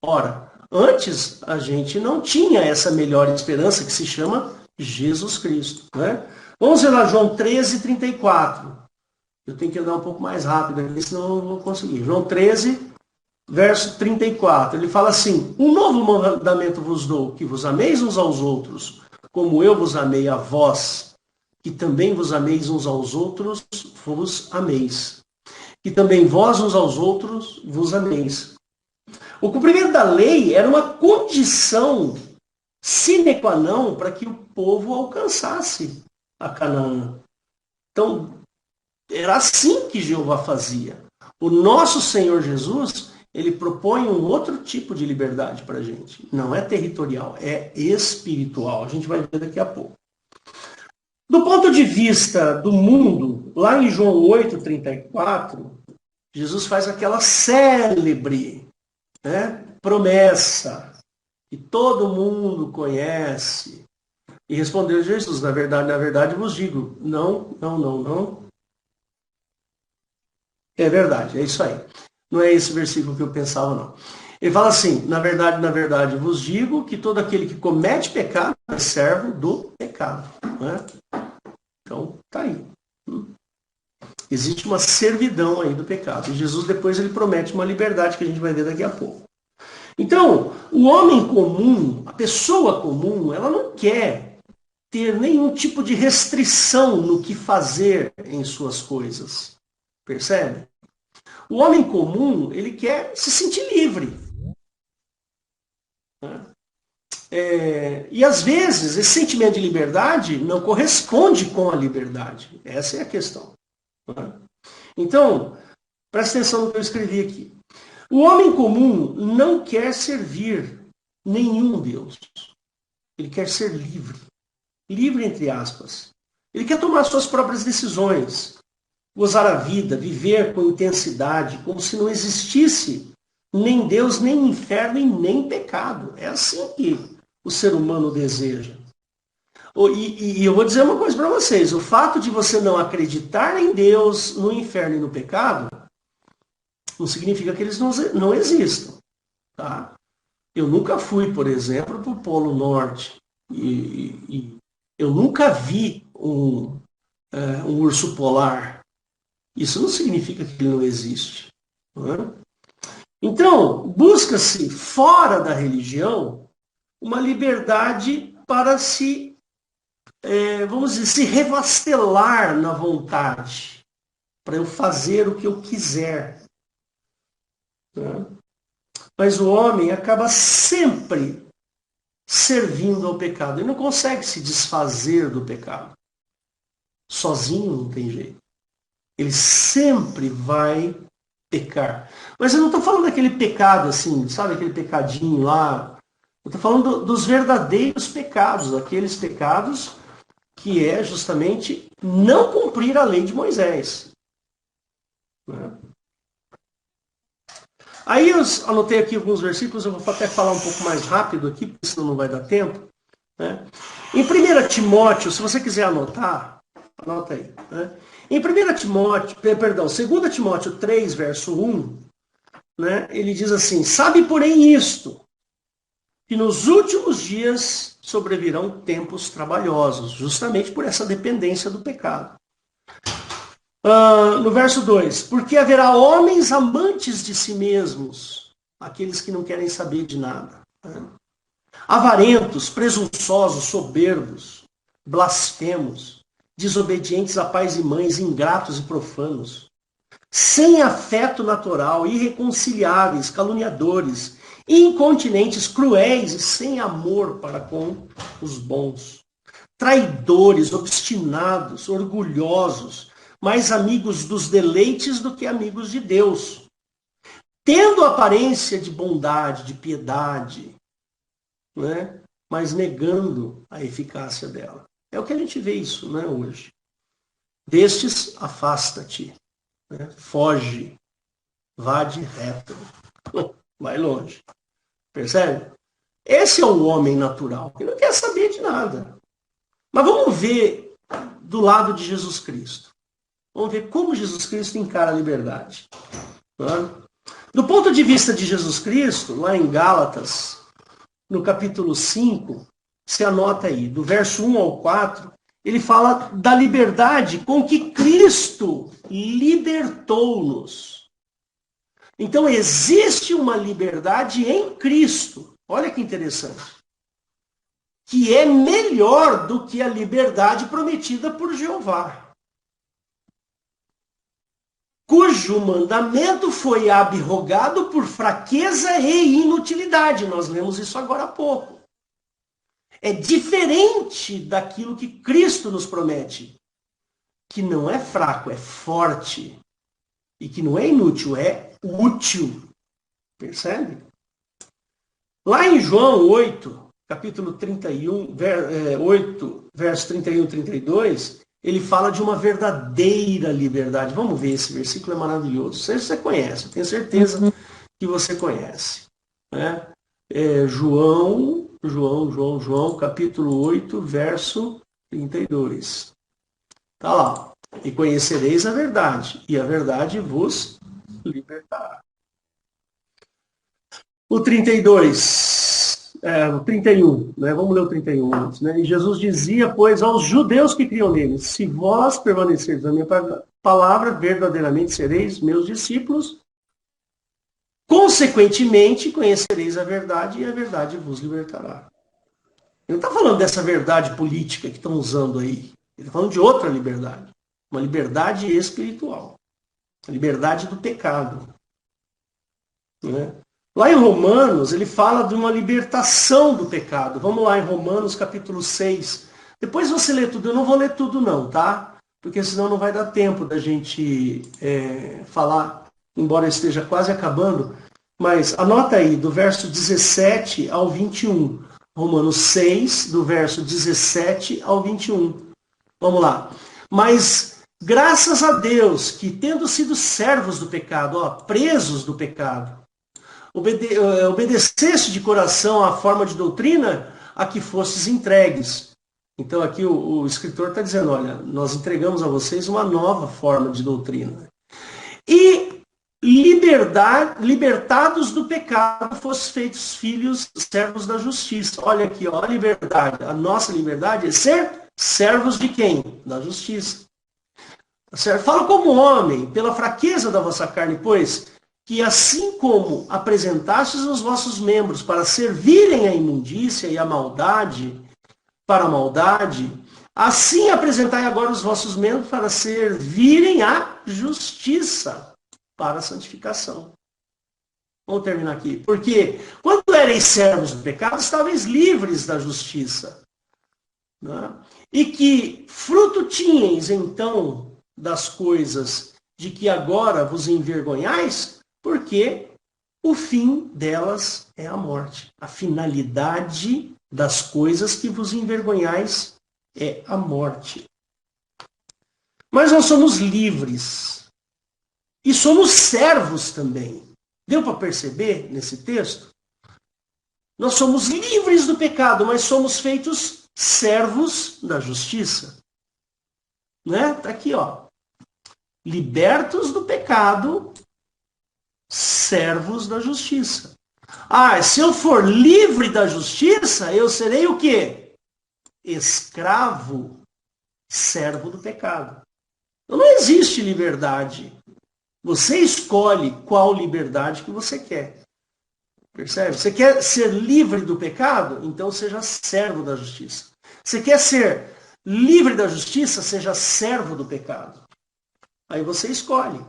Ora, antes a gente não tinha essa melhor esperança que se chama Jesus Cristo. Né? Vamos ver lá João 13, 34. Eu tenho que andar um pouco mais rápido aqui, senão eu não vou conseguir. João 13, verso 34. Ele fala assim, um novo mandamento vos dou, que vos ameis uns aos outros, como eu vos amei a vós, que também vos ameis uns aos outros, vos ameis. Que também vós uns aos outros vos ameis. O cumprimento da lei era uma condição sine qua non para que o povo alcançasse a Canaã. Então, era assim que Jeová fazia. O nosso Senhor Jesus, ele propõe um outro tipo de liberdade para a gente. Não é territorial, é espiritual. A gente vai ver daqui a pouco. Do ponto de vista do mundo, lá em João 8,34, Jesus faz aquela célebre promessa que todo mundo conhece. E respondeu Jesus, na verdade vos digo, não. É verdade, é isso aí. Não é esse versículo que eu pensava, não. Ele fala assim, na verdade vos digo que todo aquele que comete pecado é servo do pecado. Né? Então, tá aí. Existe uma servidão aí do pecado. E Jesus depois ele promete uma liberdade que a gente vai ver daqui a pouco. Então, o homem comum, a pessoa comum, ela não quer ter nenhum tipo de restrição no que fazer em suas coisas. Percebe? O homem comum, ele quer se sentir livre. E às vezes, esse sentimento de liberdade não corresponde com a liberdade. Essa é a questão. Então, presta atenção no que eu escrevi aqui. O homem comum não quer servir nenhum Deus. Ele quer ser livre. Livre, entre aspas. Ele quer tomar suas próprias decisões. Gozar a vida, viver com intensidade, como se não existisse nem Deus, nem inferno e nem pecado. É assim que o ser humano deseja. E eu vou dizer uma coisa para vocês. O fato de você não acreditar em Deus, no inferno e no pecado, não significa que eles não existam. Tá? Eu nunca fui, por exemplo, para o Polo Norte. E eu nunca vi um urso polar. Isso não significa que ele não existe. Não é? Então, busca-se, fora da religião, uma liberdade para se, vamos dizer, se revastelar na vontade. Para eu fazer o que eu quiser. Né? Mas o homem acaba sempre servindo ao pecado. Ele não consegue se desfazer do pecado. Sozinho não tem jeito. Ele sempre vai pecar. Mas eu não estou falando daquele pecado assim, sabe, aquele pecadinho lá. Eu estou falando dos verdadeiros pecados, aqueles pecados que é justamente não cumprir a lei de Moisés. Né? Aí eu anotei aqui alguns versículos, eu vou até falar um pouco mais rápido aqui, porque senão não vai dar tempo. Né? Em 1 Timóteo, se você quiser anotar, anota aí. Né? Em 1 Timóteo, perdão, 2 Timóteo 3, verso 1, né, ele diz assim, sabe porém isto, que nos últimos dias sobrevirão tempos trabalhosos, justamente por essa dependência do pecado. No verso 2, porque haverá homens amantes de si mesmos, aqueles que não querem saber de nada. Né? Avarentos, presunçosos, soberbos, blasfemos, desobedientes a pais e mães, ingratos e profanos, sem afeto natural, irreconciliáveis, caluniadores, incontinentes, cruéis e sem amor para com os bons, traidores, obstinados, orgulhosos, mais amigos dos deleites do que amigos de Deus, tendo aparência de bondade, de piedade, né? Mas negando a eficácia dela. É o que a gente vê isso, né, hoje. Destes, afasta-te, né? Foge, vá de reto, vai longe. Percebe? Esse é o homem natural, que não quer saber de nada. Mas vamos ver do lado de Jesus Cristo. Vamos ver como Jesus Cristo encara a liberdade. Tá? Do ponto de vista de Jesus Cristo, lá em Gálatas, no capítulo 5, você anota aí, do verso 1 ao 4, ele fala da liberdade com que Cristo libertou-nos. Então existe uma liberdade em Cristo. Olha que interessante. Que é melhor do que a liberdade prometida por Jeová. Cujo mandamento foi abrogado por fraqueza e inutilidade. Nós lemos isso agora há pouco. É diferente daquilo que Cristo nos promete, que não é fraco, é forte, e que não é inútil, é útil. Percebe? Lá em João 8, capítulo 31, 8, verso 31 e 32, ele fala de uma verdadeira liberdade. Vamos ver, esse versículo é maravilhoso. Você conhece, eu tenho certeza que você conhece. Né? João, capítulo 8, verso 32. Está lá. E conhecereis a verdade, e a verdade vos libertará. O 32, o 31, né? Vamos ler o 31 antes. Né? E Jesus dizia, pois, aos judeus que criam nele, se vós permanecerdes na minha palavra, verdadeiramente sereis meus discípulos, consequentemente conhecereis a verdade, e a verdade vos libertará. Ele não está falando dessa verdade política que estão usando aí. Ele está falando de outra liberdade. Uma liberdade espiritual. A liberdade do pecado. Né? Lá em Romanos, ele fala de uma libertação do pecado. Vamos lá em Romanos, capítulo 6. Depois você lê tudo. Eu não vou ler tudo não, tá? Porque senão não vai dar tempo da gente falar, embora esteja quase acabando. Mas anota aí, do verso 17 ao 21. Romanos 6, do verso 17 ao 21. Vamos lá. Mas graças a Deus que, tendo sido servos do pecado, presos do pecado, obedeceste de coração à forma de doutrina a que fostes entregues. Então aqui o escritor está dizendo, olha, nós entregamos a vocês uma nova forma de doutrina. E libertados do pecado, fossem feitos filhos, servos da justiça. Olha aqui, ó, a liberdade. A nossa liberdade é ser servos de quem? Da justiça. Fala como homem, pela fraqueza da vossa carne, pois, que assim como apresentastes os vossos membros para servirem à imundícia e à maldade, para a maldade, assim apresentai agora os vossos membros para servirem à justiça, para a santificação. Vamos terminar aqui. Porque quando ereis servos do pecado, estáveis livres da justiça. Né? E que fruto tinhais, então, das coisas de que agora vos envergonhais? Porque o fim delas é a morte. A finalidade das coisas que vos envergonhais é a morte. Mas nós somos livres. E somos servos também. Deu para perceber nesse texto? Nós somos livres do pecado, mas somos feitos servos da justiça. Né? Tá aqui, ó. Libertos do pecado, servos da justiça. Ah, se eu for livre da justiça, eu serei o quê? Escravo, servo do pecado. Então não existe liberdade. Você escolhe qual liberdade que você quer. Percebe? Você quer ser livre do pecado? Então seja servo da justiça. Você quer ser livre da justiça? Seja servo do pecado. Aí você escolhe.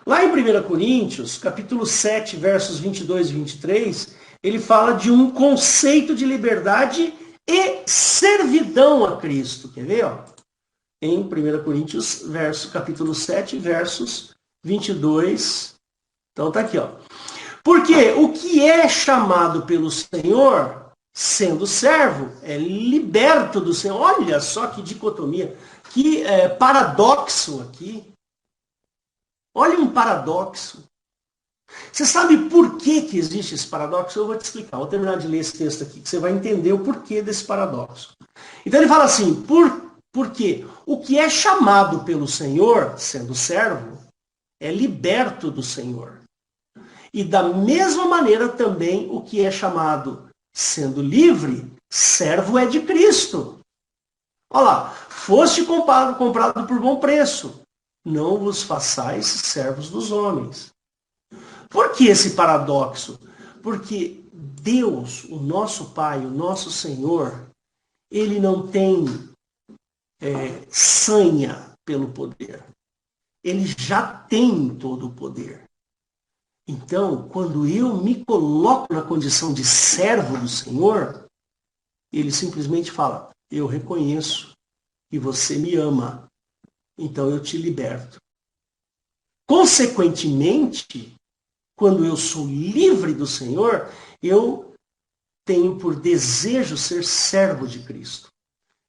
Lá em 1 Coríntios, capítulo 7, versos 22 e 23, ele fala de um conceito de liberdade e servidão a Cristo. Quer ver? Ó? Em 1 Coríntios, capítulo 7, versos 22. Então tá aqui, ó. Porque o que é chamado pelo Senhor, sendo servo, é liberto do Senhor. Olha só que dicotomia, que paradoxo aqui. Olha um paradoxo. Você sabe por que existe esse paradoxo? Eu vou te explicar. Vou terminar de ler esse texto aqui, que você vai entender o porquê desse paradoxo. Então ele fala assim, porque o que é chamado pelo Senhor, sendo servo, é liberto do Senhor. E da mesma maneira também o que é chamado sendo livre, servo é de Cristo. Olha lá, foste comprado por bom preço. Não vos façais servos dos homens. Por que esse paradoxo? Porque Deus, o nosso Pai, o nosso Senhor, ele não tem sanha pelo poder. Ele já tem todo o poder. Então, quando eu me coloco na condição de servo do Senhor, ele simplesmente fala, eu reconheço que você me ama, então eu te liberto. Consequentemente, quando eu sou livre do Senhor, eu tenho por desejo ser servo de Cristo.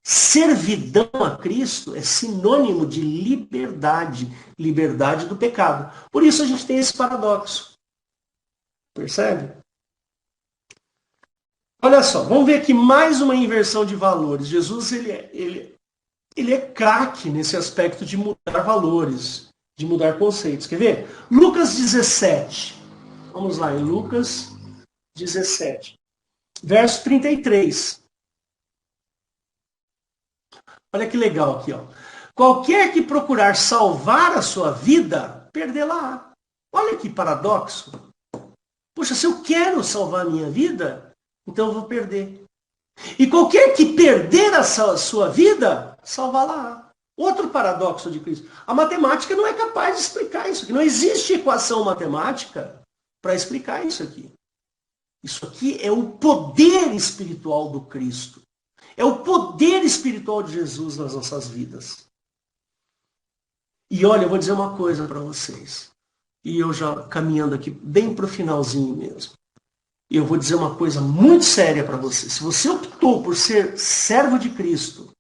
Servidão a Cristo é sinônimo de liberdade, liberdade do pecado. Por isso a gente tem esse paradoxo. Percebe? Olha só, vamos ver aqui mais uma inversão de valores. Jesus ele é craque nesse aspecto de mudar valores, de mudar conceitos. Quer ver? Lucas 17. Vamos lá, em Lucas 17, verso 33. Olha que legal aqui, ó. Qualquer que procurar salvar a sua vida, perdê-la. Olha que paradoxo. Puxa, se eu quero salvar a minha vida, então eu vou perder. E qualquer que perder a sua vida, salvá-la. Outro paradoxo de Cristo. A matemática não é capaz de explicar isso aqui. Não existe equação matemática para explicar isso aqui. Isso aqui é o poder espiritual do Cristo. É o poder espiritual de Jesus nas nossas vidas. E olha, eu vou dizer uma coisa para vocês. E eu já caminhando aqui bem para o finalzinho mesmo. E eu vou dizer uma coisa muito séria para você. Se você optou por ser servo de Cristo,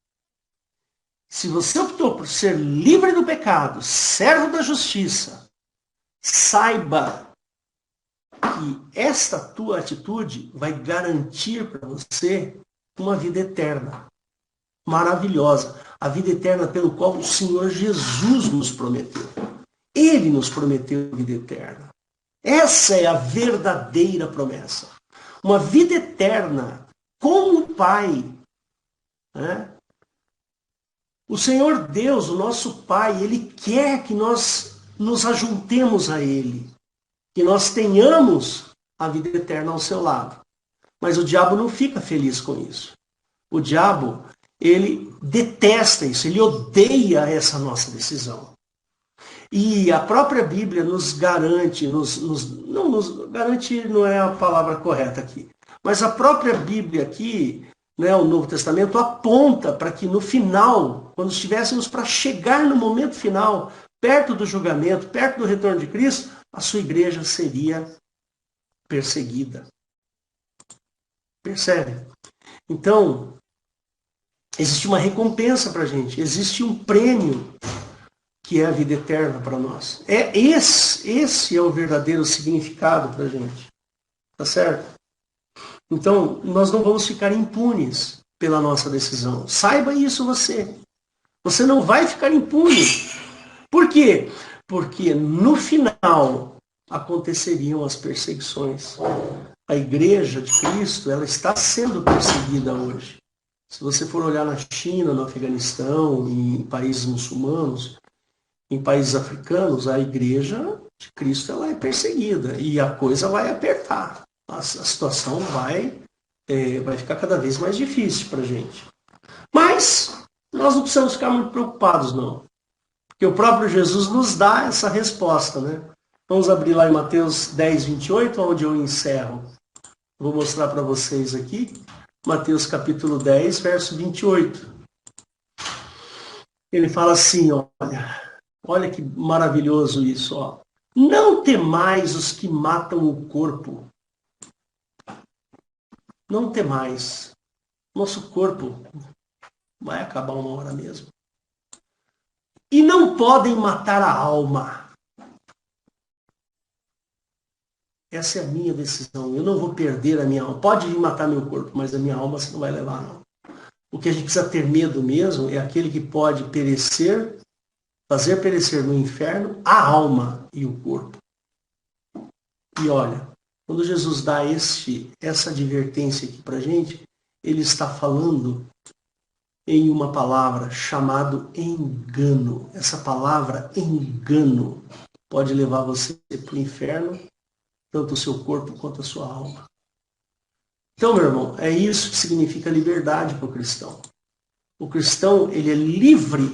se você optou por ser livre do pecado, servo da justiça, saiba que esta tua atitude vai garantir para você uma vida eterna. Maravilhosa. A vida eterna pelo qual o Senhor Jesus nos prometeu. Ele nos prometeu a vida eterna. Essa é a verdadeira promessa. Uma vida eterna com o Pai. Né? O Senhor Deus, o nosso Pai, Ele quer que nós nos ajuntemos a Ele. Que nós tenhamos a vida eterna ao seu lado. Mas o diabo não fica feliz com isso. O diabo, ele detesta isso, ele odeia essa nossa decisão. E a própria Bíblia nos garante, garante não é a palavra correta aqui, mas a própria Bíblia aqui, né, o Novo Testamento, aponta para que no final, quando estivéssemos para chegar no momento final, perto do julgamento, perto do retorno de Cristo, a sua igreja seria perseguida. Percebe? Então, existe uma recompensa para a gente, existe um prêmio que é a vida eterna para nós. Esse é o verdadeiro significado para a gente. Tá certo? Então, nós não vamos ficar impunes pela nossa decisão. Saiba isso você. Você não vai ficar impune. Por quê? Porque no final aconteceriam as perseguições. A igreja de Cristo, ela está sendo perseguida hoje. Se você for olhar na China, no Afeganistão, em países muçulmanos, em países africanos, a igreja de Cristo ela é perseguida e a coisa vai apertar. A situação vai ficar cada vez mais difícil para a gente. Mas nós não precisamos ficar muito preocupados, não. Porque o próprio Jesus nos dá essa resposta, né? Vamos abrir lá em Mateus 10, 28, onde eu encerro. Vou mostrar para vocês aqui. Mateus capítulo 10, verso 28. Ele fala assim, olha que maravilhoso isso, ó. Não temais os que matam o corpo. Não temais. Nosso corpo vai acabar uma hora mesmo. E não podem matar a alma. Essa é a minha decisão. Eu não vou perder a minha alma. Pode ir matar meu corpo, mas a minha alma você não vai levar, não. O que a gente precisa ter medo mesmo é aquele que pode perecer, fazer perecer no inferno a alma e o corpo. E olha, quando Jesus dá essa advertência aqui pra gente, ele está falando em uma palavra chamada engano. Essa palavra engano pode levar você para o inferno, tanto o seu corpo quanto a sua alma. Então, meu irmão, é isso que significa liberdade para o cristão. O cristão, ele é livre.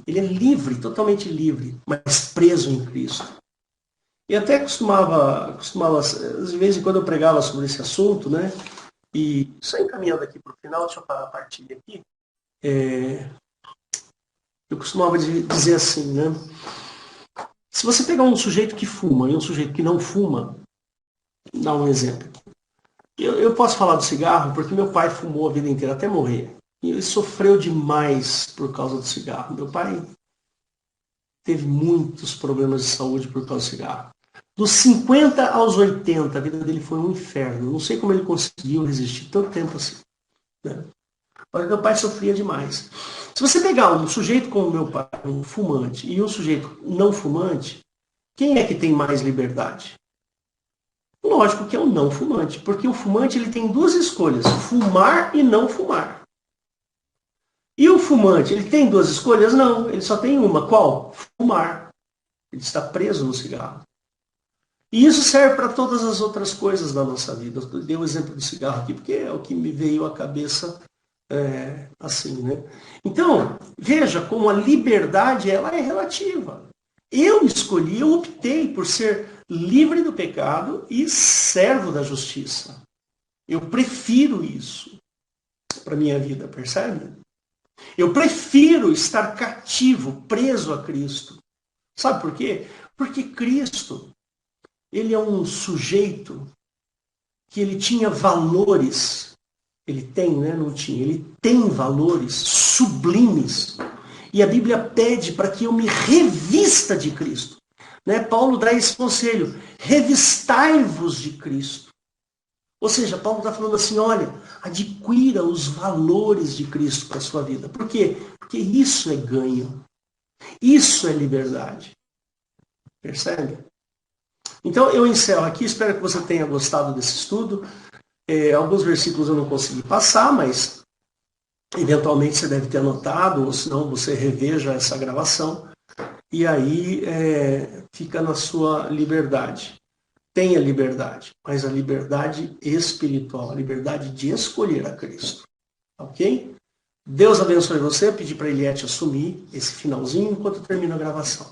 Ele é livre, totalmente livre, mas preso em Cristo. E até costumava, de vez em quando eu pregava sobre esse assunto, né? E só encaminhando aqui para o final, deixa eu parar a partilha aqui. Eu costumava dizer assim, né? Se você pegar um sujeito que fuma e um sujeito que não fuma, dá um exemplo. Eu posso falar do cigarro porque meu pai fumou a vida inteira até morrer. E ele sofreu demais por causa do cigarro. Meu pai teve muitos problemas de saúde por causa do cigarro. Dos 50 aos 80, a vida dele foi um inferno. Não sei como ele conseguiu resistir tanto tempo assim. Né? Mas meu pai sofria demais. Se você pegar um sujeito como meu pai, um fumante, e um sujeito não fumante, quem é que tem mais liberdade? Lógico que é o não fumante, porque o fumante ele tem duas escolhas, fumar e não fumar. E o fumante, ele tem duas escolhas? Não, ele só tem uma. Qual? Fumar. Ele está preso no cigarro. E isso serve para todas as outras coisas da nossa vida. Eu dei o exemplo do cigarro aqui, porque é o que me veio à cabeça assim, né? Então, veja como a liberdade ela é relativa. Eu optei por ser livre do pecado e servo da justiça. Eu prefiro isso para a minha vida, percebe? Eu prefiro estar cativo, preso a Cristo. Sabe por quê? Porque Cristo, ele é um sujeito que ele tinha valores. Ele tem, né? Não tinha. Ele tem valores sublimes. E a Bíblia pede para que eu me revista de Cristo. Né? Paulo dá esse conselho. Revistai-vos de Cristo. Ou seja, Paulo está falando assim, olha, adquira os valores de Cristo para a sua vida. Por quê? Porque isso é ganho. Isso é liberdade. Percebe? Então eu encerro aqui, espero que você tenha gostado desse estudo. Alguns versículos eu não consegui passar, mas eventualmente você deve ter anotado, ou senão você reveja essa gravação. E aí fica na sua liberdade. Tenha liberdade, mas a liberdade espiritual, a liberdade de escolher a Cristo. Ok? Deus abençoe você. Eu pedi para a Eliette assumir esse finalzinho enquanto eu termino a gravação.